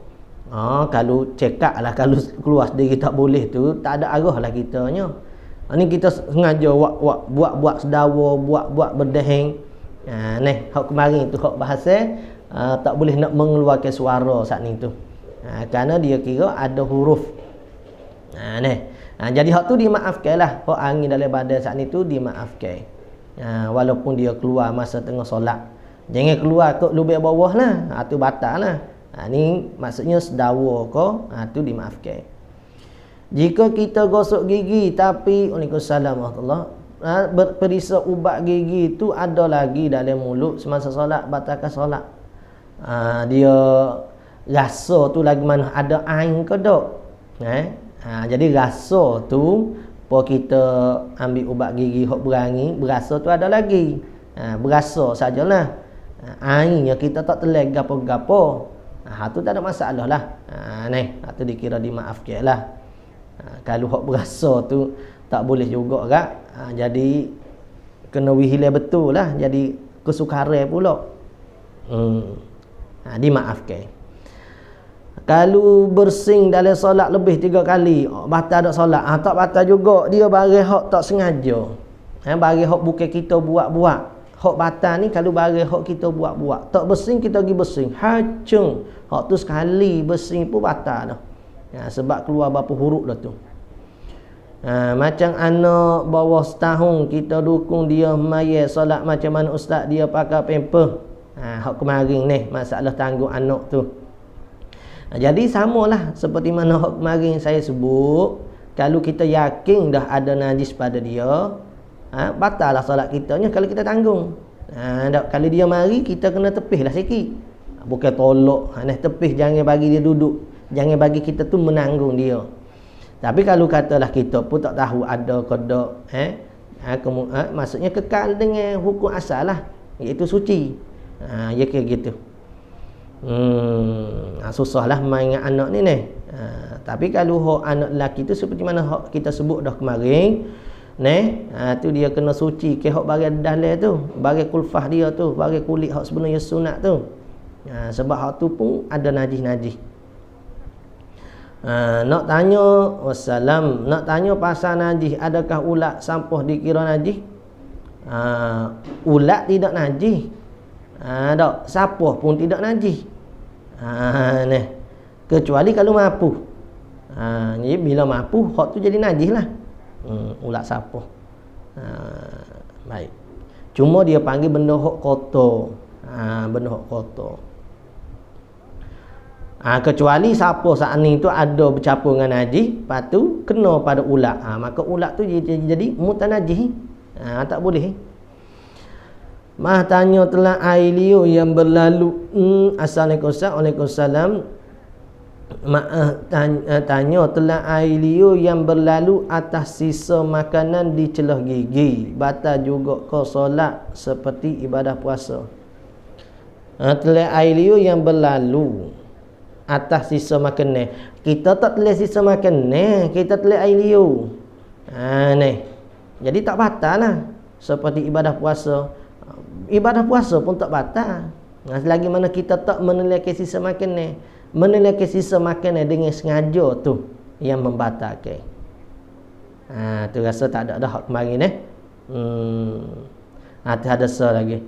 Kalau cekak lah, kalau keluar sendiri tak boleh tu tak ada arah lah kitanya. Ni kita sengaja buat sedawa, buat berdeheng. Hak kemarin tu hak bahasa tak boleh nak mengeluarkan suara saat ni tu. Kerana dia kira ada huruf. Jadi hak tu dimaafkan lah. Hak angin dalam badan saat ni tu dimaafkan. Walaupun dia keluar masa tengah solat. Jangan keluar ke lubang bawah lah. Tu batal lah. Ni maksudnya sedawa ke, tu dimaafkan. Jika kita gosok gigi tapi Waalaikumsalam warahmatullahi, perisa ubat gigi tu ada lagi dalam mulut semasa solat, batalkan solat. Dia rasa tu lagi mana ada air ke tak? Jadi rasa tu apa kita ambil ubat gigi hok berangi, berasa tu ada lagi. Berasa sajalah. Airnya kita tak telan gapo-gapo. Tu tak ada masalah lah. Tu dikira dimaafkan lah. Kalau hok berasa tu tak boleh juga kak. Jadi kena wihilai betul lah. Jadi kesukaran pula. Dimaafkan. Kalau bersing dalam solat lebih 3 kali, batal tak solat. Tak batal juga. Dia barang hak tak sengaja. Barang hak bukan kita buat-buat. Hak batal ni kalau barang hak kita buat-buat. Tak bersing kita pergi bersing. Hacung. Hak tu sekali bersing pun batal dah. Sebab keluar berapa huruf dah tu. Macam anak bawah setahun kita dukung dia mayat solat macam mana ustaz dia pakai pamper. Hak kemarin ni masalah tanggung anak tu. Jadi samalah seperti mana hak kemarin saya sebut, kalau kita yakin dah ada najis pada dia, batal lah solat kitanya kalau kita tanggung. Kalau dia mari kita kena tepihlah sikit. Bukan tolak, tepih, jangan bagi dia duduk. Jangan bagi kita tu menanggung dia. Tapi kalau katalah kita pun tak tahu ada ke tak, maksudnya kekal dengan hukum asal lah, iaitu suci. Ya kira gitu. Susahlah main dengan anak ni. Tapi kalau hak anak lelaki tu seperti mana hak kita sebut dah kemarin, tu dia kena suci ke hak bagian dalam tu, bagian kulfah dia tu, bagian kulit hak sebenarnya sunat tu. Sebab hak tu pun ada najis-najis. Nak tanya wassalam, nak tanya pasal najis, adakah ulat sampah dikira najis? Ulat tidak najis. Tak, sampah pun tidak najis. Kecuali kalau mapu. Jadi bila mapu hak tu jadi najis lah. Ulat sampah. Baik. Cuma dia panggil benda hak kotor. Benda hak kotor. Kecuali siapa saat ni tu ada bercampur dengan najis, lepas tu kena pada ulat, maka ulat tu jadi mutanajis. Tak boleh. Mah tanya telah air liur yang berlalu. Assalamualaikum. Tanya telah air liur yang berlalu atas sisa makanan di celah gigi, batal juga ke solat seperti ibadah puasa. Telah air liur yang berlalu atas sisa makanan, kita tak telah sisa makanan, kita telah air liur. Jadi tak batal lah seperti ibadah puasa. Ibadah puasa pun tak batal. Selagi mana kita tak menelaki sisa makanan. Menelaki sisa makanan dengan sengaja tu yang membatalkan. Tu rasa tak ada hak kemarin ada lagi.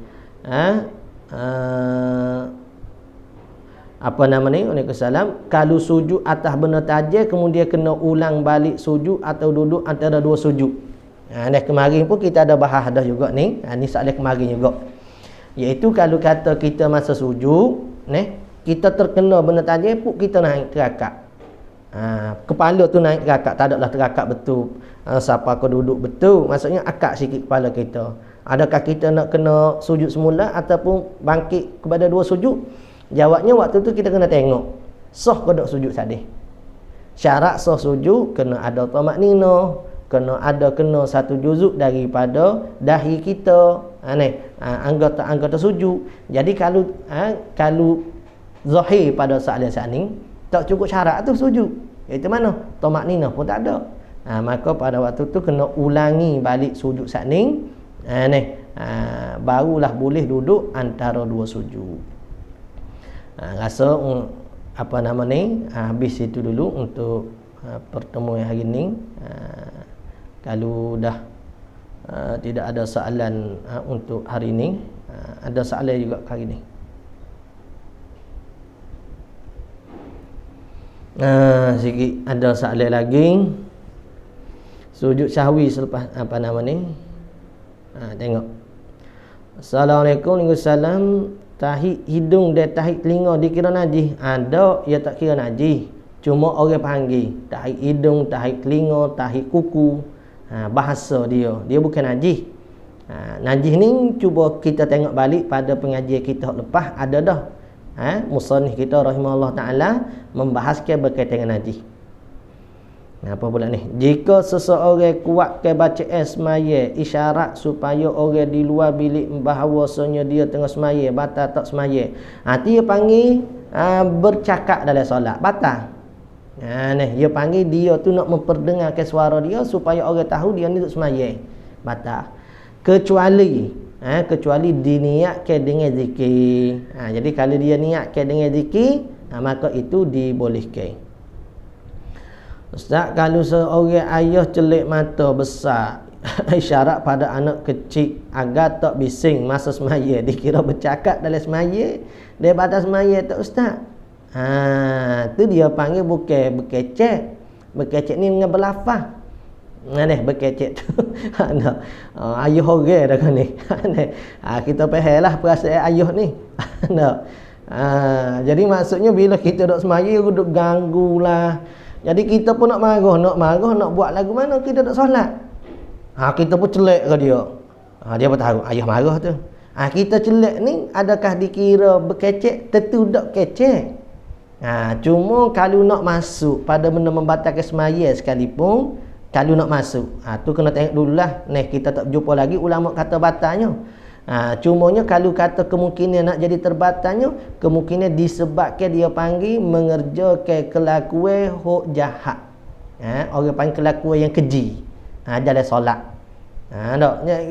Apa nama ni? Waalaikumsalam. Kalau sujud atas benda tajam kemudian kena ulang balik sujud atau duduk antara dua sujud. Kemarin pun kita ada bahas dah juga ni. Ni soalan kemarin juga. Iaitu kalau kata kita masa sujud, kita terkena benda tajam pun kita naik terakak. Kepala tu naik terakak, tak adalah terakak betul. Siapa kau duduk betul, maksudnya akak sikit kepala kita. Adakah kita nak kena sujud semula ataupun bangkit kepada dua sujud? Jawabnya waktu tu kita kena tengok sah ke tak sujud tadi. Syarat sah sujud kena ada tamakninah, kena satu juzuk daripada dahi kita, anggota sujud. Jadi kalau zahir pada soalan ni tak cukup syarat tu sujud, iaitu mana tamakninah pun tak ada, maka pada waktu tu kena ulangi balik sujud ni, barulah boleh duduk antara dua sujud. Rasa apa nama ni habis itu dulu untuk pertemuan hari ni. Kalau dah tidak ada soalan untuk hari ini, ada soalan juga hari ini. Sikit ada soalan lagi. Sujud sahwi selepas apa nama ni? Tengok. Assalamualaikum. Waalaikumsalam. Tahi hidung dan tahi telinga dikira najis? Ada, ia tak kira najis. Cuma orang panggil tahi hidung, tahi telinga, tahi kuku. bahasa dia bukan najis. Najis ni cuba kita tengok balik pada pengajian kita lepas, ada dah musannif kita rahimahullah taala membahaskan berkaitan dengan najis. Apa pula ni? Jika seseorang kuatkan bacaan semaya, isyarat supaya orang di luar bilik bahawasanya dia tengah semaya, batal tak semaya. Dia panggil bercakap dalam solat, batal. Dia panggil dia tu nak memperdengarkan suara dia supaya orang tahu dia ni duk semaya, batal. Kecuali diniatkan dengan zikir. Jadi kalau dia niatkan dengan zikir, maka itu dibolehkan. Ustaz, kalau seorang ayah celik mata besar isyarat pada anak kecil agar tak bising masa semaya, dikira bercakap dalam semaya, dia batas semaya tak Ustaz? Tu dia panggil bukan berkecek. Berkecek ni dengan berlafaz. Berkecek tu ayuh orang dah kan ni. Kita fahamlah perasaan ayuh ni. Jadi maksudnya bila kita duk semaya, duk ganggu lah. Jadi kita pun nak marah, nak buat lagu mana kita duk solat. Kita pun celak ke dia. Dia pun tahu ayah marah tu. Kita celak ni adakah dikira berkecek? Tentu tak kecek. Cuma kalau nak masuk pada benda membatalkan semaya sekalipun, kalau nak masuk, tu kena tengok dululah. Kita tak jumpa lagi ulama kata batalnya. Cumanya kalau kata kemungkinan nak jadi terbatalnya, kemungkinan disebabkan dia panggil mengerjakan kelakuan hok jahat. Orang panggil kelakuan yang keji dalam solat.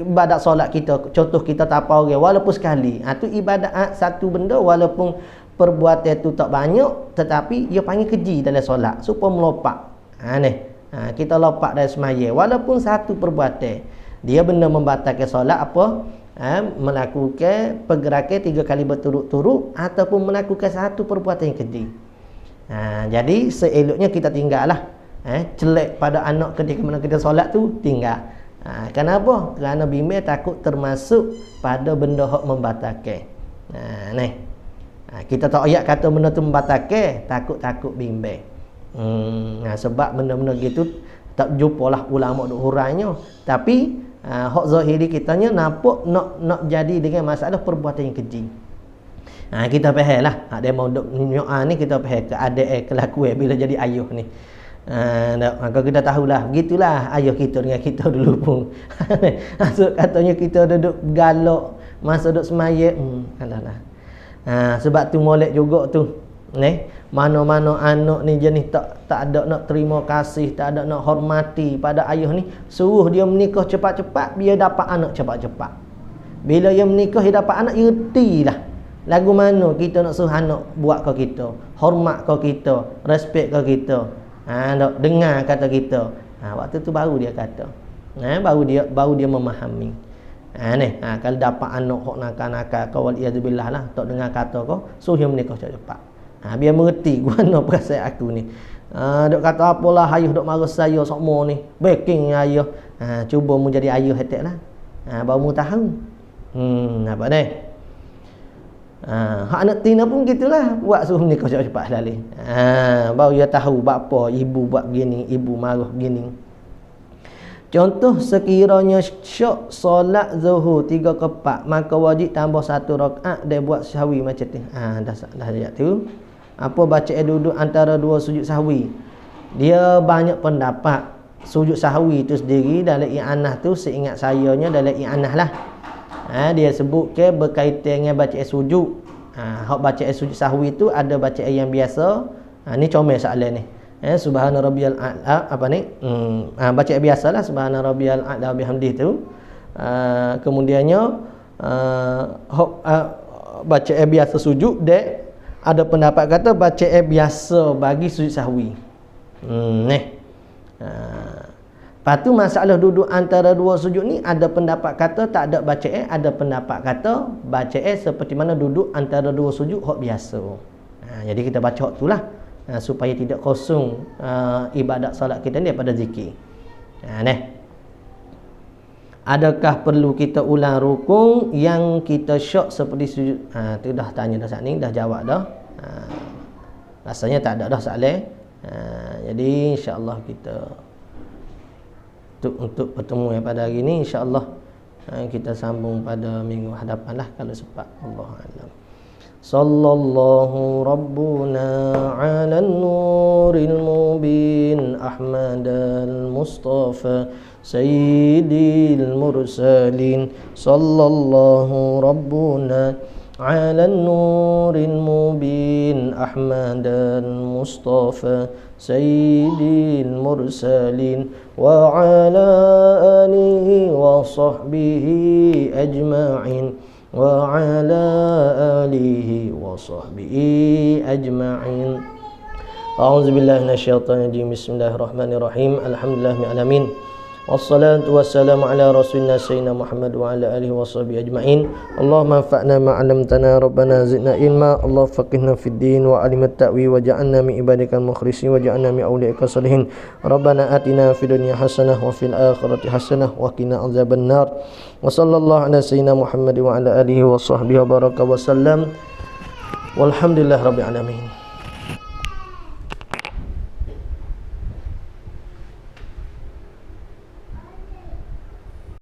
Ibadat solat kita, contoh kita tapa orang walaupun sekali, tu ibadat satu benda walaupun perbuatan tu tak banyak, tetapi dia panggil keji dalam solat supaya melopak. Kita lopak dari semaya walaupun satu perbuatan, dia benar membatalkan solat apa? Melakukan pergerakan 3 kali berturut-turut ataupun melakukan satu perbuatan yang keji. Jadi seeloknya kita tinggallah celak pada anak ketika mana kita solat tu, tinggal. Kenapa? Kerana bimbang takut termasuk pada benda hak membatalkan. Kita tak ayat kata benda tu membatalkan, takut bimbang. Sebab benda-benda gitu tak jumpalah ulama duk hurainya. Tapi hak zahiri kitanya nampak nak jadi dengan masalah perbuatan yang keji. Kita fahamlah. Dia mau duk nyoa ni, kita faham keadaan kelakuan bila jadi ayuh ni. Maka kita tahulah begitulah ayuh kita dengan kita dulu pun. Maksud katanya kita duduk galak masa duduk semaya. Alah. Sebab tu molek juga tu. Mana-mana anak ni jenis tak ada nak terima kasih, tak ada nak hormati pada ayah ni, suruh dia menikah cepat-cepat biar dapat anak cepat-cepat. Bila dia menikah dia dapat anak, ertilah lagu mana kita nak suruh anak buat ke kita, hormat ke kita, respect ke kita, nak dengar kata kita. Waktu tu baru dia kata, baru dia memahami. Kalau dapat anak hok nakal-nakal kau waliyazubillah lah, tak dengar kata kau, suruh dia menikah cepat-cepat. Biar mengerti guna perasaan aku ni. Dok kata apalah ayah dok marah saya sokmo ni. Baking ayah. Cuba mu jadi ayah hetek lah. Baru mu tahu. Apa deh? Hak anak tina pun gitulah. Buat suruh menikah cepat-cepat lalu. Baru dia tahu bapa ibu buat begini, ibu marah begini. Contoh sekiranya syak solat zuhur 3 kepak, maka wajib tambah 1 rakaat dia buat sahwi macam tu. Dah ayat tu. Apa bacaan duduk antara 2 sujud sahwi? Dia banyak pendapat. Sujud sahwi itu sendiri dalam i'anah tu, seingat sayanya dalam i'anah lah. Dia sebut ke berkaitan dengan bacaan sujud. Hak bacaan sujud sahwi tu ada bacaan yang biasa. Ni comel soalan ni. Subhana rabbiyal a'la, apa ni? Bacaan biasalah subhana rabbiyal a'la bihamdih tu. Kemudiannya bacaan biasa sujud dek. Ada pendapat kata bacaan biasa bagi sujud sahwi. Lepas tu masalah duduk antara 2 sujud ni, ada pendapat kata tak ada bacaan, ada pendapat kata bacaan seperti mana duduk antara 2 sujud hak biasa. Jadi kita baca hak tu lah, supaya tidak kosong ibadat solat kita ni daripada zikir. Adakah perlu kita ulang rukun yang kita syok seperti sujud? Tu dah tanya dah saat ni, dah jawab dah. Rasanya tak ada dah soalan. Jadi insya-Allah kita untuk pertemuan pada hari ini, insya-Allah kita sambung pada minggu hadapan lah kalau sempat. Wallahu a'lam. Sallallahu rabbuna 'alan nuril mubin Ahmadal Mustafa sayyidil mursalin. Sallallahu rabbuna 'alan nuril mubin Ahmadal Mustafa sayyidil mursalin wa 'ala alihi wa sahbihi ajma'in wa 'ala alihi wa sahbihi ajma'in. A'udzu billahi minasyaitonir rajim. Bismillahirrahmanirrahim. Alhamdulillahil alamin. Wassalatu wassalamu ala rasulina sayyidina Muhammad wa ala alihi wa sahbihi ajma'in. Allahumma anfa'na ma 'allamtana rabbana zidna ilma. Allah faqihna fid din wa 'alimat ta'wi wa ja'alna min ibadikal mukhlisin wa ja'alna min awliyaikal salihin. Rabbana atina fid dunya hasanah wa fil akhirati hasanah wa qina adzaban nar. Wa sallallahu ala sayyidina Muhammad wa ala alihi wa sahbihi wa baraka wa sallam. Walhamdulillah rabbil alamin.